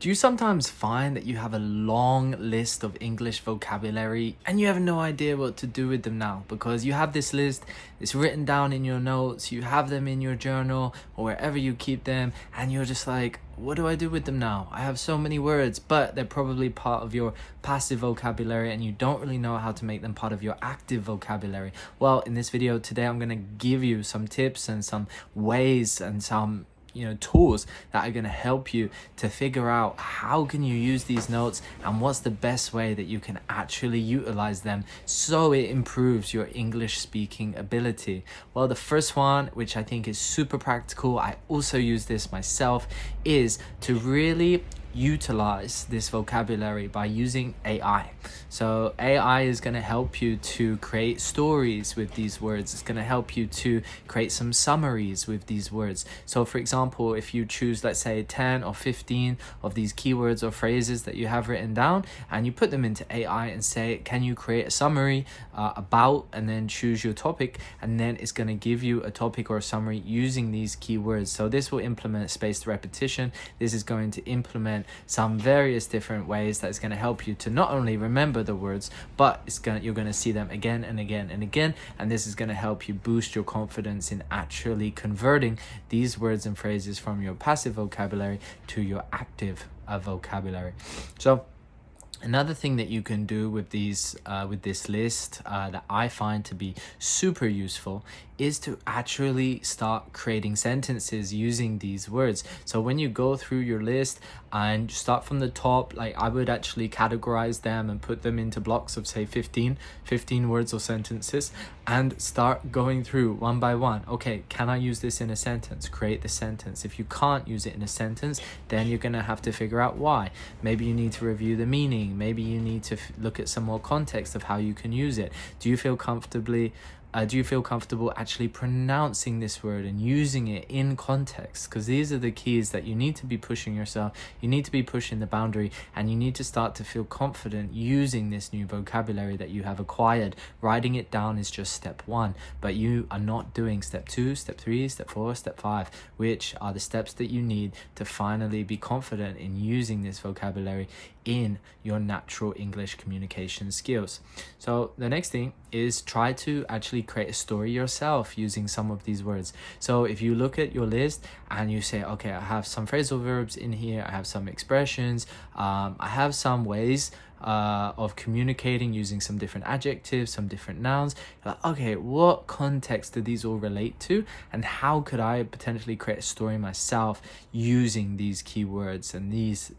Do you sometimes find that you have a long list of English vocabulary and you have no idea what to do with them now? Because you have this list, it's written down in your notes, you have them in your journal or wherever you keep them, and you're just like, what do I do with them now? I have so many words, but they're probably part of your passive vocabulary and you don't really know how to make them part of your active vocabulary. Well, in this video today, I'm going to give you some tips and some ways and some tools that are going to help you to figure out how can you use these notes and what's the best way that you can actually utilize them so it improves your English speaking ability. Well, the first one, which I think is super practical, I also use this myself, is to really utilize this vocabulary by using AI. So AI is going to help you to create stories with these words. It's going to help you to create some summaries with these words. So for example, if you choose, let's say 10 or 15 of these keywords or phrases that you have written down and you put them into AI and say, can you create a summary about, and then choose your topic, and then it's going to give you a topic or a summary using these keywords. So this will implement spaced repetition. This is going to implement some various different ways that is going to help you to not only remember the words, but you're going to see them again and again and again, and this is going to help you boost your confidence in actually converting these words and phrases from your passive vocabulary to your active vocabulary. So another thing that you can do with these with this list that I find to be super useful is to actually start creating sentences using these words. So when you go through your list and start from the top, like I would actually categorize them and put them into blocks of say 15 words or sentences, and start going through one by one. Okay, can I use this in a sentence? Create the sentence. If you can't use it in a sentence, then you're gonna have to figure out why. Maybe you need to review the meaning. Maybe you need to look at some more context of how you can use it. Do you feel comfortable actually pronouncing this word and using it in context? Because these are the keys that you need to be pushing yourself. You need to be pushing the boundary, and you need to start to feel confident using this new vocabulary that you have acquired. Writing it down is just step one, but you are not doing step 2, step 3, step 4, step 5, which are the steps that you need to finally be confident in using this vocabulary in your natural English communication skills. So the next thing is try to actually create a story yourself using some of these words. So if you look at your list and you say, okay, I have some phrasal verbs in here, I have some expressions, I have some ways of communicating using some different adjectives, some different nouns. Like, okay, what context do these all relate to, and how could I potentially create a story myself using these keywords and these